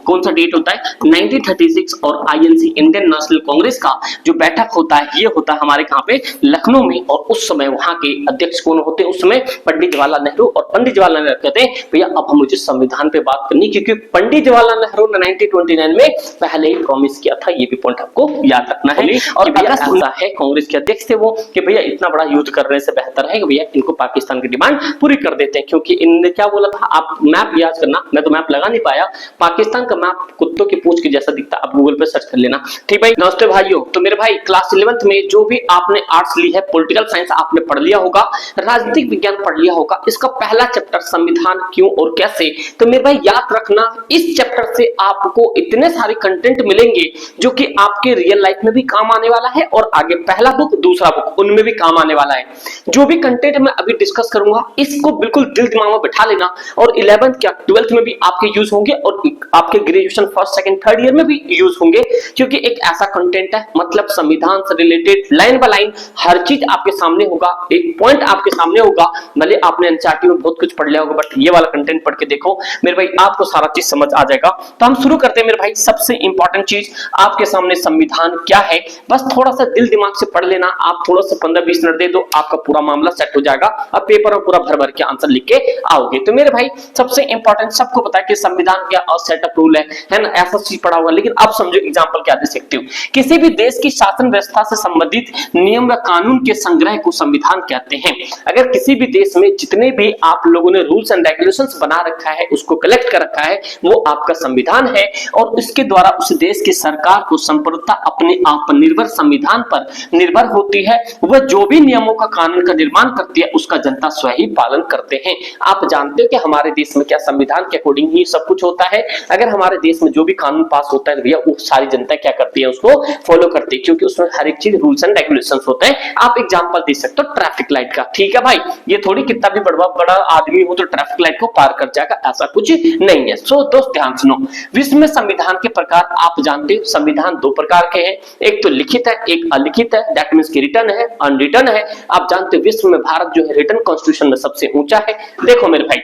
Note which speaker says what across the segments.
Speaker 1: कौन सा डेट होता है 1936 और आईएनसी इंडियन नेशनल कांग्रेस का जो बैठक होता है ये होता है हमारे कहां पे लखनऊ में। और उस समय वहां के अध्यक्ष कौन होते हैं उस समय पंडित जवाहरलाल नेहरू। और पंडित जवाहरलाल नेहरू कहते हैं भैया अब हम मुझे संविधान पे बात करनी, क्योंकि पंडित जवाहरलाल नेहरू ने 1929 में पहले ही प्रॉमिस किया था। ये भी पॉइंट आपको याद रखना है। और भैया ऐसा है कांग्रेस के अध्यक्ष थे वो कि भैया इतना बड़ा युद्ध करने से बेहतर है कि भैया इनको पाकिस्तान की डिमांड पूरी कर देते हैं, क्योंकि इनने क्या बोला था, आप मैप याद करना, मैं तो मैप लगा नहीं पाया, पाकिस्तान का मैप कुत्तों की पूंछ के जैसा दिखता, आप गूगल पे सर्च कर लेना। ठीक भाई, नमस्ते भाइयों। तो मेरे भाई क्लास 11th में जो भी आपने आर्ट्स ली है, पॉलिटिकल साइंस आपने पढ़ लिया होगा, राजनीतिक विज्ञान पढ़ लिया होगा, इसका पहला चैप्टर संविधान क्यों और कैसे। तो मेरे भाई याद रखना इस चैप्टर से आपको इतने सारे कंटेंट मिलेंगे जो कि आपके रियल लाइफ में भी काम आने वाला है और आगे पहला बुक दूसरा बुक उनमें भी काम आने वाला है। जो भी कंटेंट मैं अभी डिस्कस करूंगा इसको बिल्कुल दिल दिमाग में बिठा लेना, और 11th क्या 12th में भी आपके यूज होंगे और आपके graduation first second third year में भी यूज होंगे, क्योंकि एक ऐसा कंटेंट है मतलब संविधान से रिलेटेड लाइन बाय लाइन हर चीज आपके सामने होगा, एक पॉइंट आपके सामने होगा। भले आपने एनसीईआरटी में बहुत कुछ पढ़ लिया होगा, बट ये वाला कंटेंट पढ़ के देखो मेरे भाई आपको सारा चीज समझ आ जाएगा। तो हम शुरू करते हैं मेरे भाई। सबसे इंपॉर्टेंट चीज आपके सामने संविधान क्या है, बस थोड़ा सा दिल दिमाग से पढ़ लेना। आप थोड़ा सा 15-20 मिनट दे दो, आपका पूरा मामला सेट हो जाएगा। अब पेपर में पूरा भर भर के आंसर लिख के आओगे। तो मेरे भाई सबसे इंपॉर्टेंट सबको पता है कि संविधान क्या और सेटअप रूल है ना, ऐसा चीज पढ़ा हुआ। लेकिन अब समझो एग्जांपल क्या दे सकते हो। किसी भी देश की शासन व्यवस्था से संबंधित नियम व कानून के संग्रह को संविधान कहते हैं। अगर किसी भी देश में जितने भी आप लोगों ने रूल्स एंड रेगुलेशंस बना रखा है, उसको कलेक्ट कर रखा है, वो आपका संविधान है। और उसके द्वारा उस देश की सरकार को संपूर्णतः अपने आत्मनिर्भर संविधान पर निर्भर होती है। वह जो भी नियमों का कानून का निर्माण करती है उसका जनता स्वयं ही पालन करते हैं। आप जानते हो कि हमारे देश में क्या संविधान के अकॉर्डिंग ही सब कुछ होता है। अगर हमारे देश में जो भी कानून पास होता है भैया वो सारी जनता क्या करती है, उसको फॉलो करती है, क्योंकि उसमें हर एक चीज रूल्स एंड रेगुलेशंस होते हैं। आप एग्जांपल दे सकते हो ट्रैफिक लाइट का, ठीक है भाई, ये थोड़ी कितना भी बड़ा आदमी हो तो ट्रैफिक लाइट को पार कर जाएगा, ऐसा कुछ नहीं है। सो दोस्त ध्यान सुनो, विश्व में संविधान के प्रकार आप जानते हो, संविधान दो प्रकार के हैं, एक तो लिखित है एक अलिखित है, दैट मींस कि रिटन है अनरिटन है। आप जानते हो विश्व में भारत जो है रिटन कॉन्स्टिट्यूशन में सबसे ऊंचा है। देखो मेरे भाई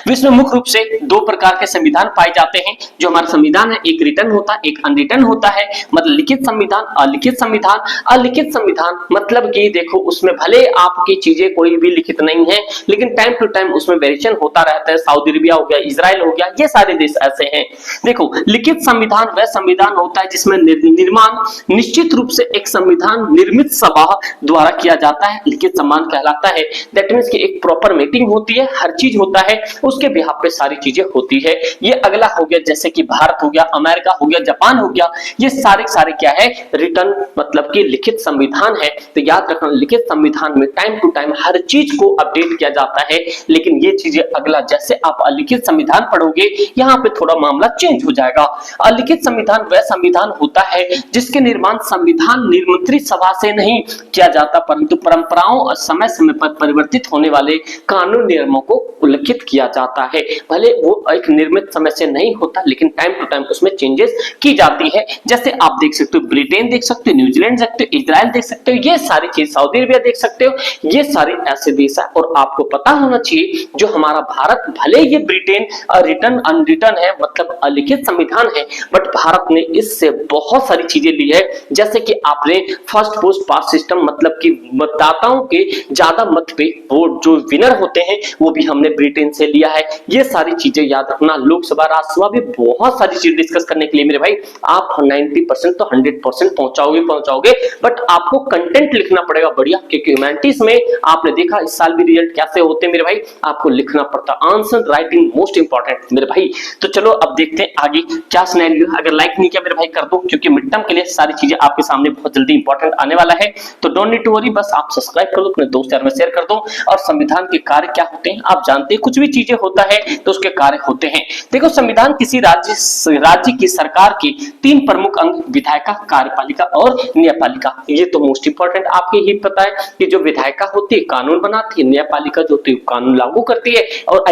Speaker 1: विश्व में मुख्य रूप से दो प्रकार के संविधान पाए जाते हैं। जो हमारा संविधान है एक रिटन होता है एक अनरिटन होता है, मतलब लिखित संविधान अलिखित संविधान। अलिखित संविधान मतलब कि देखो उसमें भले आपकी चीजें कोई भी लिखित नहीं है, लेकिन टाइम टू टाइम उसमें वेरिएशन होता रहता है। सऊदी अरेबिया हो गया, इजराइल हो गया, ये सारे देश ऐसे हैं। देखो लिखित संविधान वह संविधान होता है जिसमें निर्माण निश्चित रूप से एक संविधान निर्मित सभा द्वारा किया जाता है, लिखित संविधान कहलाता है। दैट मींस कि एक प्रॉपर मीटिंग होती है, हर चीज होता है, उसके बिहाफ पे सारी चीजें होती है। ये अगला हो गया जैसे कि भारत हो गया, अमेरिका हो गया, जापान हो गया, ये सारे क्या है रिटन मतलब कि लिखित संविधान है। तो याद रखना लिखित संविधान में टाइम टू टाइम हर चीज को अपडेट किया जाता है। लेकिन ये चीजें अगला जैसे आप अलिखित संविधान पढ़ोगे यहाँ पे थोड़ा मामला चेंज हो जाएगा। अलिखित संविधान वह संविधान होता है जिसके निर्माण संविधान निर्मित सभा से नहीं किया जाता, परंतु परंपराओं और समय समय पर परिवर्तित होने वाले कानून नियमों को उल्लिखित किया जाता है। भले वो एक निर्मित समय से नहीं होता, लेकिन टाइम टू टाइम उसमें चेंजेस की जाती है। जैसे आप देख सकते हो ब्रिटेन देख सकते हो, न्यूजीलैंड देख सकते हो, इजराइल देख सकते हो, ये सारी चीज सऊदी अरेबिया देख सकते हो, ये सारे ऐसे देश है। और आपको पता होना चाहिए जो हमारा भारत भले ये ब्रिटेन रिटन अनरिटन है मतलब अलिखित संविधान है, बट भारत ने इससे बहुत सारी चीजें ली है। जैसे कि आपने फर्स्ट पोस्ट पास सिस्टम मतलब कि मतदाताओं के ज्यादा मत पे वो जो विनर होते हैं वो भी हमने ब्रिटेन से लिया है। ये सारी चीजें याद रखना। लोकसभा राज्यसभा भी बहुत सारी चीज डिस्कस करने के लिए मेरे भाई आप 90% तो 100% पहुंचाओगे, बट आपको कंटेंट लिखना पड़ेगा बढ़िया, क्योंकि ह्यूमैनिटीज में आपने देखा इस साल भी रिजल्ट कैसे होते हैं मेरे भाई, आपको लिखना पड़ता, आंसर राइटिंग मोस्ट इंपॉर्टेंट मेरे भाई। तो चलो अब देखते हैं आगे क्या सिनेरियो। अगर लाइक नहीं किया मेरे भाई कर दो, क्योंकि मिड टर्म के लिए सारी चीजें आपके सामने बहुत जल्दी इंपॉर्टेंट आने वाला है। तो डोंट नीड टू वरी, बस आप सब्सक्राइब कर दो, अपने दोस्त यार में शेयर कर दो। और संविधान के कार्य क्या होते हैं आप जानते हैं, कुछ भी चीजें होता है तो उसके कार्य होते हैं। देखो संविधान किसी राज्य की सरकार के तीन प्रमुख अंग विधायिका, कार्यपालिका और न्यायपालिका। ये तो मोस्ट इंपॉर्टेंट आपके ही पता है कि जो विधायिका होती है कानून बनाती है, न्यायपालिका जो होती है कानून लागू करती है, और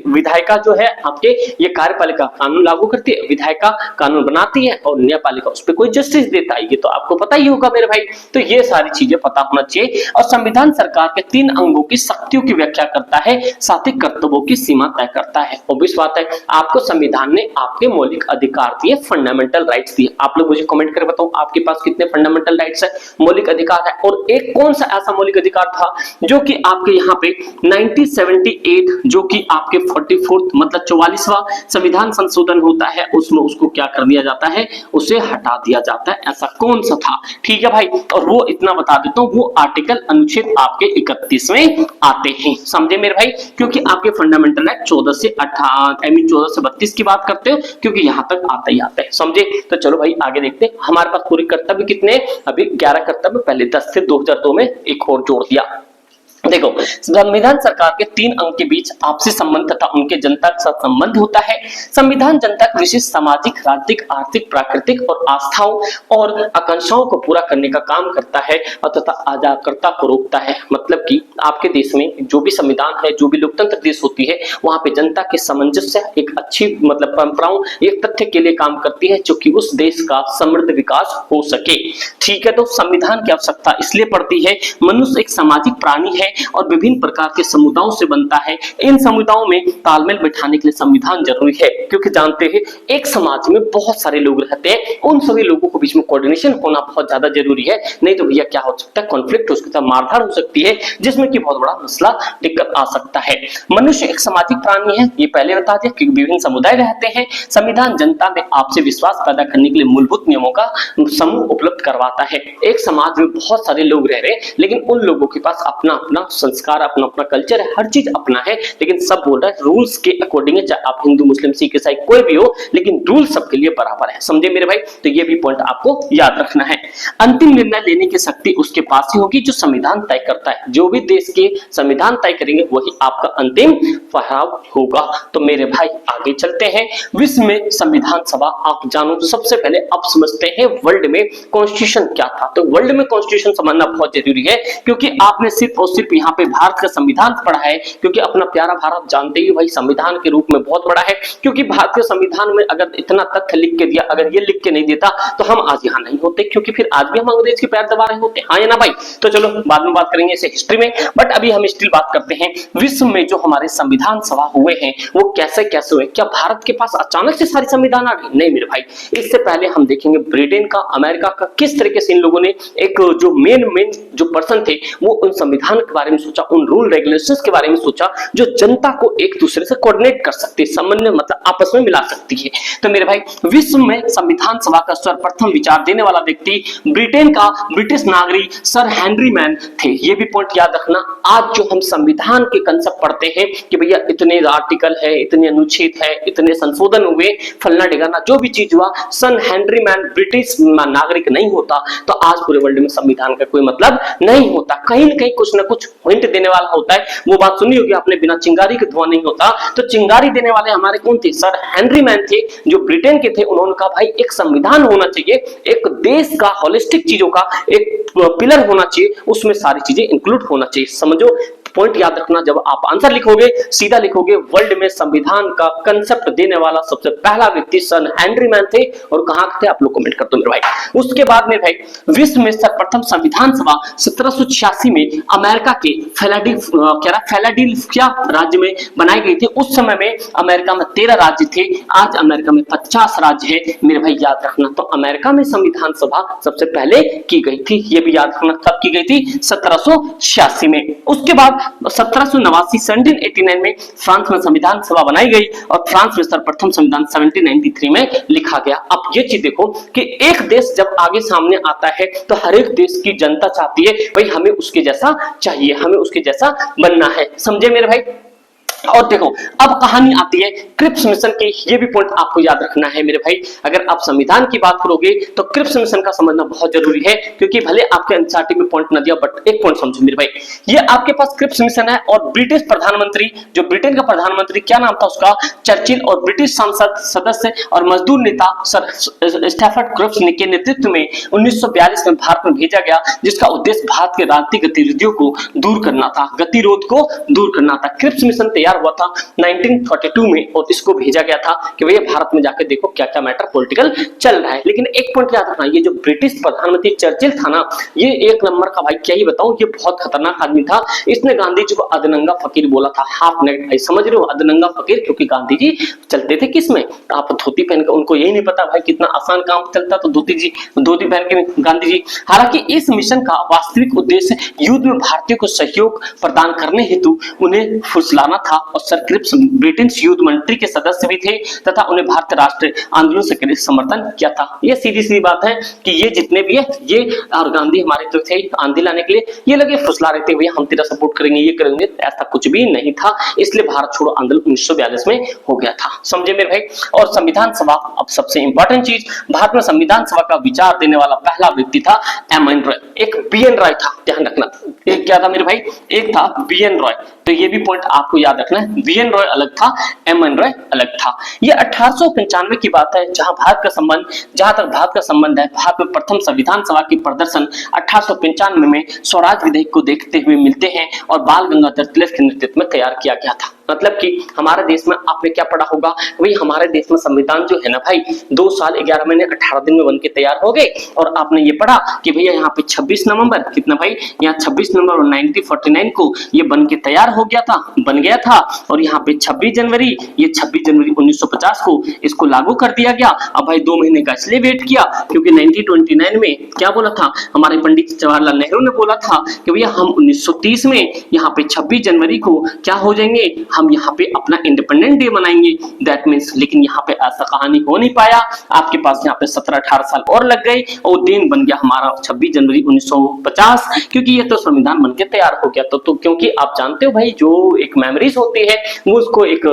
Speaker 1: विधायिका जो है आपके ये कार्यपालिका कानून लागू करती है, विधायिका कानून बनाती है और न्यायपालिका उस पर कोई जस्टिस देता है। ये तो आपको पता ही होगा मेरे भाई। तो ये सारी चीजें पता होना चाहिए। और संविधान सरकार के तीन अंगों की शक्तियों की व्याख्या करता है, साथ ही कर्तव्यों कर्तव्यों की सीमा तय करता है। ऑब्वियस बात है, आपको संविधान ने आपके मौलिक अधिकार दिए, फंडामेंटल राइट्स दिए। आप लोग मुझे कमेंट करके बताओ आपके पास कितने फंडामेंटल राइट्स है, मौलिक अधिकार है, और एक कौन सा ऐसा मौलिक अधिकार था जो कि आपके यहाँ पे 1978 जो कि आपके 44 मतलब 44वां संविधान संशोधन होता है उसमें उसको क्या कर दिया जाता है, उसे हटा दिया जाता है। ऐसा कौन सा था? ठीक है भाई, और वो इतना बता देता हूं, वो आर्टिकल अनुच्छेद आपके 31 में आते हैं। समझे मेरे भाई? क्योंकि आपके फंडामेंटल एक्ट 14 से 32 की बात करते हो, क्योंकि यहां तक आता ही आता है। समझे? तो चलो भाई आगे देखते हैं। हमारे पास पूरे कर्तव्य कितने? अभी 11 कर्तव्य, पहले 10 से 2002 में एक और जोड़ दिया। देखो, संविधान सरकार के 3 अंग के बीच आपसी संबंध तथा उनके जनता के साथ संबंध होता है। संविधान जनता के विशिष्ट सामाजिक, राजनीतिक, आर्थिक, प्राकृतिक और आस्थाओं और आकांक्षाओं को पूरा करने का काम करता है और तथा अजागरता को रोकता है। मतलब कि आपके देश में जो भी संविधान है, जो भी लोकतंत्र देश होती है, वहां पे जनता के सामंजस्य एक अच्छी मतलब परंपराओं, एक तथ्य के लिए काम करती है जो कि उस देश का समृद्ध विकास हो सके। ठीक है, तो संविधान की आवश्यकता इसलिए पड़ती है, मनुष्य एक सामाजिक प्राणी है और विभिन्न प्रकार के समुदायों से बनता है। इन समुदायों में तालमेल बिठाने के लिए संविधान जरूरी है, क्योंकि जानते हैं एक समाज में बहुत सारे लोग रहते हैं, उन सभी लोगों के बीच में कोऑर्डिनेशन होना बहुत ज्यादा जरूरी है। नहीं तो भैया क्या हो सकता है, कॉन्फ्लिक्ट हो सकता है, मारधाड़ हो सकती है, जिसमें कि बहुत बड़ा मसला दिक्कत आ सकता है। मनुष्य एक सामाजिक प्राणी है, ये पहले बता दिया, क्योंकि विभिन्न समुदाय रहते हैं। संविधान जनता में आपसे विश्वास पैदा करने के लिए मूलभूत नियमों का समूह उपलब्ध करवाता है। एक समाज में बहुत सारे लोग रह रहे हैं, लेकिन उन लोगों के पास अपना अपना संस्कार, अपना अपना कल्चर है, हर चीज अपना है, लेकिन सब बोल रहा है रूल्स के अकॉर्डिंग है। चाहे आप हिंदू, मुस्लिम, सिख, ईसाई कोई भी हो, लेकिन रूल सबके लिए बराबर है। समझे मेरे भाई? तो ये भी पॉइंट आपको याद रखना है। अंतिम निर्णय लेने की शक्ति उसके पास ही होगी जो संविधान तय करता है। जो भी देश के संविधान तय करेंगे वही आपका अंतिम फैसला होगा। तो मेरे भाई आगे चलते हैं। विश्व में संविधान सभा आप जानो तो सबसे पहले आप समझते हैं वर्ल्ड में कॉन्स्टिट्यूशन क्या था। तो वर्ल्ड में कॉन्स्टिट्यूशन समझना बहुत जरूरी है, क्योंकि आपने सिर्फ और सिर्फ यहाँ पे भारत का संविधान पढ़ा है, क्योंकि अपना प्यारा भारत जानते ही भाई संविधान के रूप में बहुत बड़ा है। क्योंकि भारतीय संविधान में अगर इतना तथ्य लिख के दिया, अगर ये लिख के नहीं देता तो हम आज यहाँ नहीं होते, क्योंकि फिर आज भी हम अंग्रेज के पैर दबा रहे होते। हाँ या ना भाई? तो चलो बाद में बात करेंगे इसे हिस्ट्री में, बट अभी हम स्टिल बात करते हैं विश्व में जो हमारे संविधान सभा हुए हैं वो कैसे कैसे हुए। क्या भारत के पास अचानक से सारी संविधान आ गई? नहीं मेरे भाई, इससे पहले हम देखेंगे ब्रिटेन का, अमेरिका का, किस तरीके से इन लोगों ने एक जो मेन जो पर्सन थे वो उन संविधान के बारे में सोचा, उन रूल रेगुलेशंस के बारे में सोचा जो जनता को एक दूसरे से कोऑर्डिनेट कर सकते, समन्वय मतलब आपस में मिला सकती है। तो मेरे भाई विश्व में संविधान सभा का सर्वप्रथम विचार देने वाला व्यक्ति ब्रिटेन का ब्रिटिश नागरिक सर हेनरी मैन थे। ये भी पॉइंट याद रखना। आज जो हम संविधान के कंसेप्ट पढ़ते हैं कि भैया इतने आर्टिकल है, इतने अनुच्छेद है, इतने संशोधन हुए, फलना ढिगाना जो भी चीज हुआ, सन हेनरी मैन ब्रिटिश नागरिक नहीं होता तो आज पूरे वर्ल्ड में संविधान का कोई मतलब नहीं होता। कहीं ना कहीं कुछ ना कुछ हिंट देने वाला होता है। वो बात सुनी होगी आपने, बिना चिंगारी के धुआं नहीं होता। तो चिंगारी देने वाले हमारे कौन थे? सर हेनरी मैन थे, जो ब्रिटेन के थे। उन्होंने कहा भाई एक संविधान होना चाहिए, एक देश का होलिस्टिक चीजों का एक पिलर होना चाहिए, उसमें सारी चीजें इंक्लूड होना चाहिए। समझो पॉइंट याद रखना। जब आप आंसर लिखोगे सीधा लिखोगे वर्ल्ड में संविधान का कंसेप्ट देने वाला सबसे पहला व्यक्ति सर हेनरी मैन थे। और कहां थे आप लोग कमेंट कर दो मेरे भाई। उसके बाद में भाई विश्व में सर्वप्रथम संविधान सभा 1786 में अमेरिका के फिलाडेल्फिया राज्य में बनाई गई थी। उस समय में अमेरिका में 13 राज्य थे, आज अमेरिका में 50 राज्य है मेरे भाई, याद रखना। तो अमेरिका में संविधान सभा सबसे पहले की गई थी, ये भी याद रखना। कब की गई थी? 1786 में। उसके बाद 1789 में फ्रांस में संविधान सभा बनाई गई और फ्रांस में सर्वप्रथम संविधान 1793 में लिखा गया। अब ये चीज देखो कि एक देश जब आगे सामने आता है तो हर एक देश की जनता चाहती है भाई हमें उसके जैसा चाहिए, हमें उसके जैसा बनना है। समझे मेरे भाई? और देखो अब कहानी आती है क्रिप्स मिशन की। ये भी पॉइंट आपको याद रखना है मेरे भाई। अगर आप संविधान की बात करोगे तो क्रिप्स मिशन का समझना बहुत जरूरी है, क्योंकि भले आपके एनसीईआरटी में पॉइंट न दिया बट एक पॉइंट समझो मेरे भाई। ये आपके पास क्रिप्स मिशन है और ब्रिटिश प्रधानमंत्री, जो ब्रिटेन का प्रधानमंत्री क्या नाम था उसका, चर्चिल, और ब्रिटिश संसद सदस्य और मजदूर नेता सर स्टैफर्ड क्रिप्स के नेतृत्व में 1942 में भारत में भेजा गया, जिसका उद्देश्य भारत के राजनीतिक गतिविधियों को दूर करना था, गतिरोध को दूर करना था। क्रिप्स मिशन तैयार तैयार हुआ था 1942 में और इसको भेजा गया था कि भैया भारत में जाके देखो क्या क्या मैटर पॉलिटिकल चल रहा है। लेकिन एक पॉइंट याद रखना, ये जो ब्रिटिश प्रधानमंत्री चर्चिल था ना, ये एक नंबर का भाई, क्या ही बताऊं, ये बहुत खतरनाक आदमी था। इसने गांधी जी को अधनंगा फकीर बोला था, हाफ नेक भाई, समझ रहे हो, अधनंगा फकीर, क्योंकि गांधी जी चलते थे किसमें, आप धोती पहन के, उनको यही नहीं पता भाई कितना आसान काम चलता तो धोती पहन के गांधी जी। हालांकि इस मिशन का वास्तविक उद्देश्य युद्ध में भारतीयों को सहयोग प्रदान करने हेतु उन्हें फुसलाना था और सर क्रिप्स ब्रिटिश युद्ध मंत्री के सदस्य भी थे तथा उन्हें भारतीय राष्ट्र आंदोलन से समर्थन किया था। ये सीधी सी बात है कि ये जितने भी है, ये और गांधी हमारे तो थे आंधी लाने के लिए, ये लगे फुसला रहे थे भैया हम तेरा सपोर्ट करेंगे, ये करेंगे, ऐसा कुछ भी नहीं था। इसलिए भारत छोड़ो आंदोलन 1942 में हो गया था, समझे मेरे भाई। और संविधान सभा, अब सबसे इंपॉर्टेंट चीज, भारत में संविधान सभा का विचार देने वाला पहला व्यक्ति था एम.एन. रॉय, एक बी.एन. रॉय था, ध्यान रखना। एक क्या था मेरे भाई, एक था बी.एन. रॉय, तो ये भी पॉइंट आपको याद रखना है, बी.एन. रॉय अलग था, एम.एन. रॉय अलग था। ये 1895 की बात है, जहां तक भारत का संबंध है, भारत में प्रथम संविधान सभा की प्रदर्शन 1895 में स्वराज विधेयक को देखते हुए मिलते हैं और बाल गंगाधर तिलक के नेतृत्व में तैयार किया गया था। मतलब कि हमारे देश में आपने क्या पढ़ा होगा, वही हमारे देश में संविधान जो है ना भाई, 2 साल 11 महीने 18 दिन में बनके तैयार हो गए। और आपने ये पढ़ा कि भैया यहाँ पे 26 नवंबर कितना भाई, यहाँ 26 नवंबर 1949 को ये बन के तैयार बन गया था। और यहाँ पे 26 जनवरी 1950 को इसको लागू कर दिया गया। अब भाई 2 महीने का इसलिए वेट किया क्योंकि 1929 में क्या बोला था हमारे पंडित जवाहरलाल नेहरू ने, बोला था कि भैया हम 1930 में यहाँ पे 26 जनवरी को क्या हो जाएंगे, हम यहाँ पे अपना इंडिपेंडेंट डे मनाएंगे, दैट मींस। लेकिन यहाँ पे ऐसा कहानी हो नहीं पाया, आपके पास यहाँ पे 17-18 साल और लग गए और दिन बन गया हमारा 26 जनवरी 1950, क्योंकि ये तो संविधान बनके तैयार हो गया। तो क्योंकि आप जानते हो भाई, जो एक मेमोरीज होती है वो उसको एक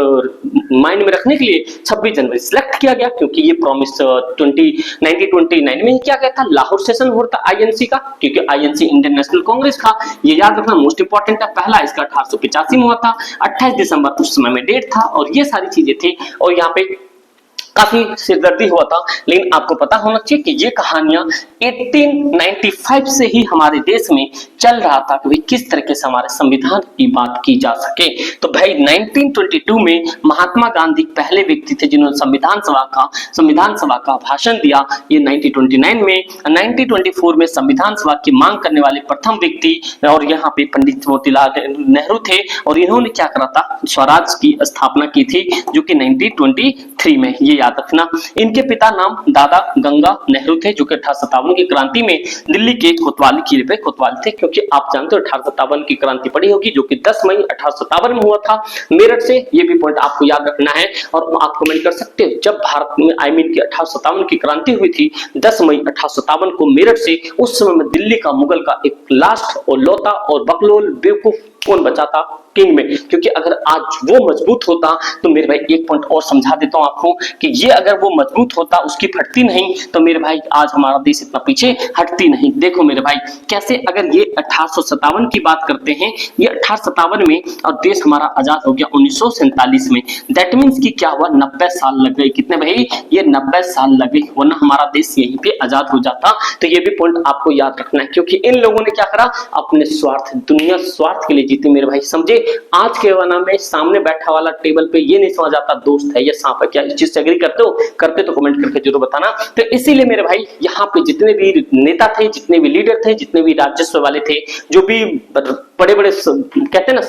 Speaker 1: माइंड में रखने के लिए 26 जनवरी सिलेक्ट किया गया, क्योंकि ये प्रॉमिस 1929 में क्या कहता, लाहौर सेशन हो रहा था आईएनसी का, क्योंकि आईएनसी इंडियन नेशनल कांग्रेस का, ये याद रखना मोस्ट इंपॉर्टेंट है। पहला इसका 1885 में हुआ था, 28 दिसंबर उस समय में डेट था, और ये सारी चीजें थी। और यहाँ पे काफी सिरदर्दी हुआ था, लेकिन आपको पता होना चाहिए कि ये कहानियां 1895 से ही हमारे देश में चल रहा था कि भाई किस तरीके से हमारे संविधान की बात की जा सके। तो भाई 1922 में महात्मा गांधी पहले व्यक्ति थे जिन्होंने संविधान सभा का भाषण दिया, ये 1929 में। 1924 में संविधान सभा की मांग करने वाले प्रथम व्यक्ति और यहाँ पे पंडित मोतीलाल नेहरू थे, और इन्होंने क्या करा था, स्वराज की स्थापना की थी, जो कि 1923 में, ये याद रखना। इनके पिता नाम दादा गंगा नेहरू थे, जो कि 1857 की क्रांति में दिल्ली के कोतवाली किले पे कोतवाली थे, क्योंकि आप जानते हो 1857 की क्रांति पड़ी होगी, जो कि 10 मई 1857 में हुआ था मेरठ से। ये भी पॉइंट आपको याद रखना है, और आप कमेंट कर सकते हो जब भारत में की 1857 की क्रांति हुई थी 10 मई 1857 को मेरठ से, उस समय में दिल्ली का मुगल का एक लास्ट और लौता और बकलोल बेवकूफ कौन बचा था, किंग में। क्योंकि अगर आज वो मजबूत होता, तो मेरे भाई एक पॉइंट और समझा देता हूं आपको कि ये अगर वो मजबूत होता, उसकी फटती नहीं, तो मेरे भाई आज हमारा देश इतना पीछे हटती नहीं। देखो मेरे भाई कैसे, अगर ये 1857 की बात करते हैं, ये 1857 में, और देश हमारा आजाद हो गया 1947 में, दैट मीन्स कि क्या हुआ, 90 साल लग गए। कितने भाई, ये 90 साल लगे, वरना हमारा देश यहीं पे आजाद हो जाता। तो ये भी पॉइंट आपको याद रखना है, क्योंकि इन लोगों ने क्या करा, अपने स्वार्थ, दुनिया स्वार्थ के लिए जीती मेरे भाई, समझे। आज के जमाना में सामने बैठा वाला टेबल पे ये नहीं समझ आता दोस्त है या सांप है। क्या इस चीज से एग्री करते हो? करते तो कमेंट करके जरूर बताना। तो इसीलिए मेरे भाई यहाँ पे जितने भी नेता थे, जितने भी लीडर थे, जितने भी राजस्व वाले थे, जो भी बड़े बड़े कहते हैं ना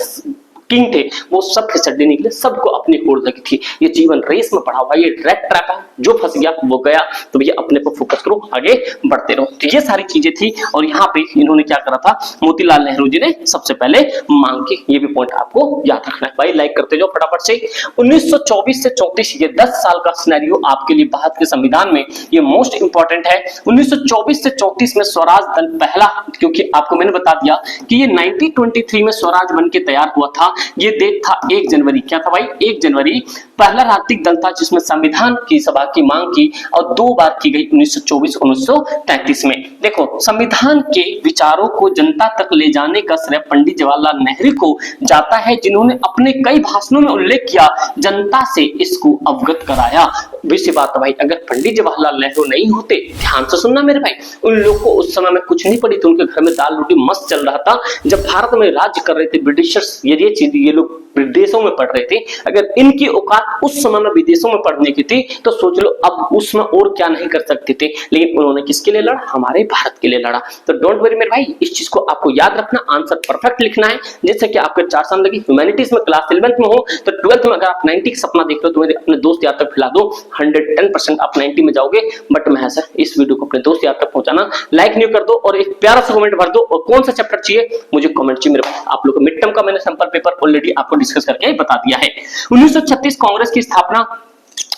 Speaker 1: किंग थे, वो सब खिसक देने के लिए सबको अपनी होड़ लगी थी। ये जीवन रेस में पड़ा हुआ, ये ट्रैप है, जो फंस गया वो गया। तो भैया अपने पर फोकस करो, आगे बढ़ते रहो। तो ये सारी चीजें थी, और यहाँ पे इन्होंने क्या करा था, मोतीलाल नेहरू जी ने सबसे पहले मांग की। ये भी पॉइंट आपको याद रखना है भाई, लाइक करते जाओ फटाफट से। 1924 से 34 ये 10 साल का सिनेरियो आपके लिए भारत के संविधान में ये मोस्ट इंपॉर्टेंट है। 1924 से 34 में स्वराज दल पहला, क्योंकि आपको मैंने बता दिया कि ये 1923 में स्वराज बन के तैयार हुआ था। ये डेट था 1 जनवरी, क्या था भाई, 1 जनवरी। पहला राजनीतिक दल था जिसमें संविधान की सभा सभा की मांग की और 2 बार की गई 1924-1933 में। देखो, संविधान के विचारों को जनता तक ले जाने का श्रेय पंडित जवाहरलाल नेहरू को जाता है, जिन्होंने अपने कई भाषणों में उल्लेख किया, जनता से इसको अवगत कराया। वैसी बात है भाई, अगर पंडित जवाहरलाल नेहरू नहीं होते, ध्यान से सुनना मेरे भाई, उन लोगों को उस समय में कुछ नहीं पड़ी थी, उनके घर में दाल रोटी मस्त चल रहा था। जब भारत में राज्य कर रहे थे ब्रिटिशर्स, ये चीज ये लोग विदेशों में पढ़ रहे थे। अगर इनकी औकात उस समय में विदेशों में पढ़ने की थी तो सोच लो अब उसमें और क्या नहीं कर सकते थे, लेकिन उन्होंने किसके लिए लड़ा? हमारे भारत के लिए लड़ा। तो डोंट वरी मेरे भाई, इस चीज को आपको याद रखना, आंसर परफेक्ट लिखना है। जैसे कि आपके 4 साल लगे ह्यूमैनिटीज में, क्लास 11th में हो तो 12th में अगर आप 90 का सपना देख रहे हो तो मेरे अपने दोस्त याद तक फैला दो, 110% आप 90 में जाओगे। बट मैं सर इस वीडियो को अपने दोस्त याद तक पहुंचाना, लाइक नहीं कर दो और एक प्यारा सा कमेंट भर दो, और कौन सा चैप्टर चाहिए मुझे कमेंट चाहिए मेरे भाई। आप लोग को मिड टर्म का मैंने सैंपल पेपर ऑलरेडी आपको डिस्कस करके बता दिया है। 1936 कांग्रेस की स्थापना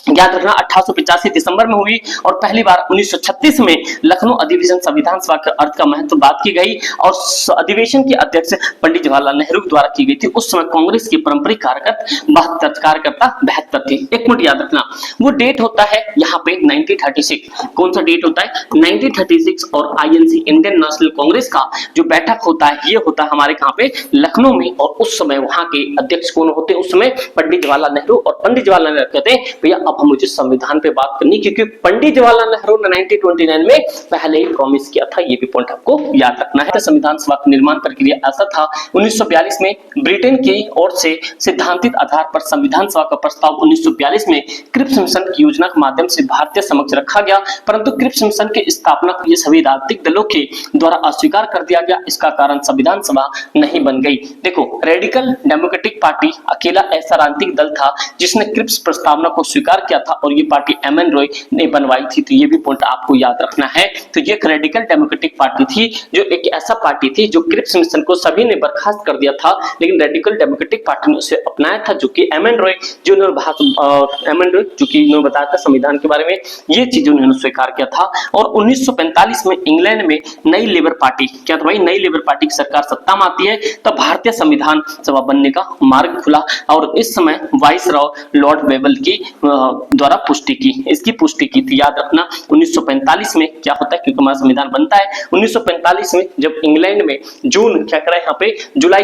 Speaker 1: याद रखना 1885 दिसंबर में हुई और पहली बार 1936 में लखनऊ अधिवेशन संविधान सभा के अर्थ का महत्व बात की गई और अधिवेशन के अध्यक्ष पंडित जवाहरलाल नेहरू द्वारा की गई थी। उस समय कांग्रेस की पारंपरिक कार्यकर्ता 72 थे। एक मिनट याद रखना, वो डेट होता है यहाँ पे 1936। कौन सा डेट होता है? 1936 और आईएनसी इंडियन नेशनल कांग्रेस का जो बैठक होता है ये होता है हमारे कहाँ पे लखनऊ में। और उस समय वहां के अध्यक्ष कौन होते हैं? उस समय पंडित जवाहरलाल नेहरू। और पंडित जवाहरलाल नेहरू कहते हैं भैया अब मुझे संविधान पे बात करनी, क्योंकि पंडित जवाहरलाल नेहरू ने 1929 में पहले ही प्रॉमिस किया था। ये भी पॉइंट आपको याद रखना है। संविधान सभा का निर्माण प्रक्रिया ऐसा था, 1942 में ब्रिटेन की ओर से सिद्धांतिक आधार पर संविधान सभा का प्रस्ताव 1942 में क्रिप्स मिशन की योजना के माध्यम से भारतीय समक्ष रखा गया, परंतु क्रिप्स मिशन की स्थापना को ये सभी राजनीतिक दलों के द्वारा अस्वीकार कर दिया गया। इसका कारण संविधान सभा नहीं बन गई। देखो, रेडिकल डेमोक्रेटिक पार्टी अकेला ऐसा राजनीतिक दल था जिसने क्रिप्स प्रस्तावना को स्वीकार किया था और ये पार्टी एमएन रॉय ने बनवाई थी। तो ये भी पॉइंट आपको याद रखना है। तो ये एक रेडिकल डेमोक्रेटिक पार्टी थी, जो एक ऐसा पार्टी थी जो क्रिप्स मिशन को सभी ने बर्खास्त कर दिया था, लेकिन रेडिकल डेमोक्रेटिक पार्टी ने उसे अपनाया था, जो कि एमएन रॉय जो उन्होंने बताया था संविधान के बारे में, ये चीज उन्होंने स्वीकार किया था। और 1945 में इंग्लैंड में नई लेबर पार्टी, क्या था भाई? नई लेबर पार्टी की सरकार सत्ता में आती है, तब भारतीय संविधान सभा बनने का मार्ग खुला और इस समय वाइसरॉय लॉर्ड वेबल की द्वारा पुष्टि की, इसकी पुष्टि की थी। याद रखना 1945 में क्या होता है, क्योंकि हमारा संविधान बनता है 1945 में, जब इंग्लैंड में जुलाई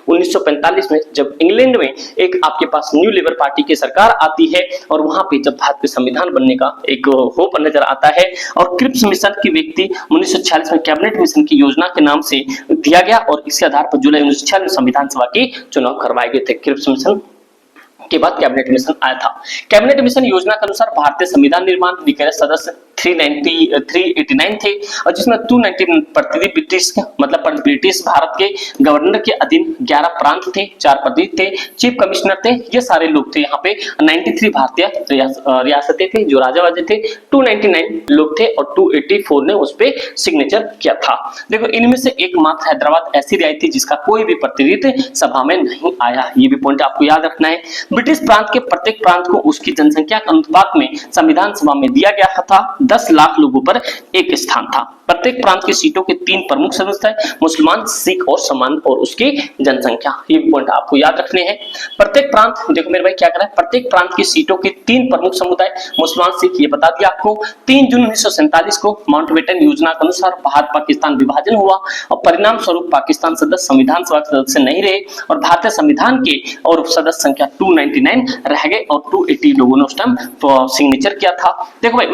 Speaker 1: 1945 में जब इंग्लैंड में एक आपके पास न्यू लेबर पार्टी की सरकार आती है और वहां पे जब भारत के संविधान बनने का एक होप नजर आता है। और क्रिप्स मिशन की व्यक्ति 1946 में कैबिनेट मिशन की योजना के नाम से दिया गया और इसके आधार पर जुलाई 1946 में संविधान सभा के चुनाव करवाए गए थे। क्रिप्स मिशन के बाद कैबिनेट मिशन आया था। कैबिनेट मिशन योजना के अनुसार भारतीय संविधान निर्माण निकाय सदस्य 389 थे और जिसमें 290 प्रतिनिधि ब्रिटिश, मतलब ब्रिटिश भारत के गवर्नर के अधीन 11 प्रांत थे, 4 प्रतिनिधि थे, चीफ कमिश्नर थे, ये सारे लोग थे। यहाँ पे 93 भारतीय रियासतें थे जो राजा वाजे थे, 299 लोग थे और 284 ने उस पे सिग्नेचर किया था। देखो, इनमें से एकमात्र हैदराबाद ऐसी रियासत थी जिसका कोई भी प्रतिनिधि सभा में नहीं आया। ये भी पॉइंट आपको याद रखना है। ब्रिटिश प्रांत के प्रत्येक प्रांत को उसकी जनसंख्या के अनुपात में संविधान सभा में दिया गया था। 10 लाख लोगों पर एक स्थान था। प्रत्येक प्रांत की सीटों के 3 प्रमुख सदस्य है, मुसलमान, सिख और समान और उसकी जनसंख्या। ये पॉइंट आपको याद रखने हैं। प्रत्येक प्रांत, देखो मेरे भाई क्या कर रहा है, प्रत्येक प्रांत की सीटों के 3 प्रमुख समुदाय, मुसलमान, सिख, ये बता दिया आपको। 3 जून 1947 को माउंटबेटन योजना के अनुसार भारत पाकिस्तान विभाजन हुआ और परिणाम स्वरूप पाकिस्तान सदस्य संविधान सभा के सदस्य नहीं रहे और भारतीय संविधान के और सदस्य संख्या 299 रह गए और 280 लोगों ने उस टाइम सिग्नेचर किया था। देखो भाई,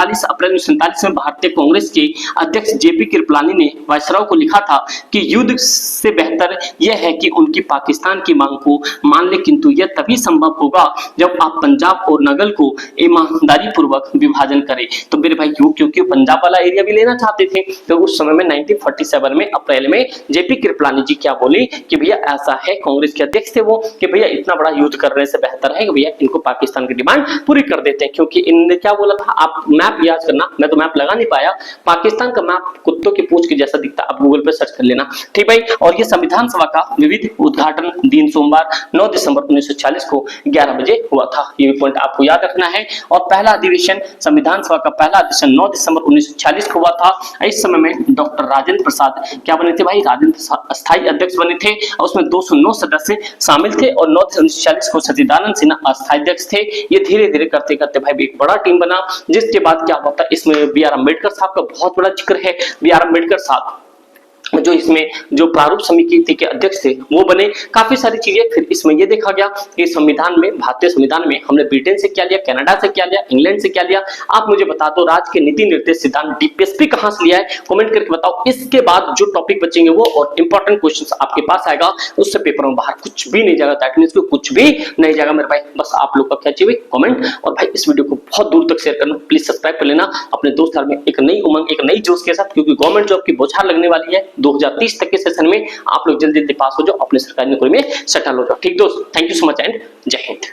Speaker 1: अप्रैल 1947 में भारतीय कांग्रेस के अध्यक्ष जेपी कृपलानी ने वायसराय को लिखा था कि युद्ध से बेहतर यह है कि उनकी पाकिस्तान की मांग को मान ले, किंतु यह तभी संभव होगा जब आप पंजाब और नगल को ईमानदारी पूर्वक विभाजन करें। तो मेरे भाई क्योंकि पंजाब वाला एरिया भी लेना चाहते थे, तो उस समय में 1947 में अप्रैल में जेपी कृपलानी जी क्या बोली कि भैया ऐसा है, कांग्रेस के अध्यक्ष थे वो, कि भैया इतना बड़ा युद्ध करने से बेहतर है कि भैया इनको पाकिस्तान की डिमांड पूरी कर देते हैं। क्योंकि इन्होंने क्या बोला था, आप मैप लिहाज करना, मैं तो मैप लगा नहीं पाया। पाकिस्तान का मैप कुत्तों की पूंछ के जैसा दिखता, आप गूगल पे सर्च कर लेना, ठीक भाई। और ये संविधान सभा का विविध उद्घाटन दिन सोमवार 9 दिसंबर 1940 को 11 बजे हुआ था, ये पॉइंट आपको याद रखना है। और पहला अधिवेशन संविधान सभा का पहला अधिवेशन 9 दिसंबर 1940 को हुआ था। इस समय में डॉक्टर राजेंद्र प्रसाद क्या बने थे भाई, राजेंद्र प्रसाद अस्थायी अध्यक्ष बने थे, और उसमें 209 सदस्य शामिल थे, और 9 दिसंबर 1940 को सचिदानंद सिन्हा अस्थायी अध्यक्ष थे। ये धीरे धीरे करते करते भाई एक बड़ा टीम बना, जिसके बाद क्या हुआ था, इसमें बी आर अम्बेडकर साहब का बहुत बड़ा जिक्र है। बी आर अम्बेडकर साहब जो इसमें जो प्रारूप समिति के अध्यक्ष थे वो बने, काफी सारी चीजें। फिर इसमें ये देखा गया कि संविधान में, भारतीय संविधान में हमने ब्रिटेन से क्या लिया, कनाडा से क्या लिया, इंग्लैंड से क्या लिया। आप मुझे बता दो राज्य के नीति निर्देश सिद्धांत डीपीएसपी कहां से लिया है, कमेंट करके बताओ। इसके बाद जो टॉपिक बचेंगे वो और इंपॉर्टेंट क्वेश्चंस आपके पास आएगा, उससे पेपर में बाहर कुछ भी नहीं जाएगा, दैट मींस कुछ भी नहीं जाएगा मेरे भाई। बस आप लोग का क्या चाहिए, कमेंट, और भाई इस वीडियो को बहुत दूर तक शेयर करना, प्लीज सब्सक्राइब कर लेना अपने दोस्त यार में, एक नई उमंग, एक नई जोश के साथ, क्योंकि गवर्नमेंट जॉब की बौछार लगने वाली है। 2030 तक के सेशन में आप लोग जल्दी जल्दी पास हो जाओ, अपने सरकारी नौकरी में सेटल हो जाओ। ठीक दोस्त, thank you so much and जय हिंद।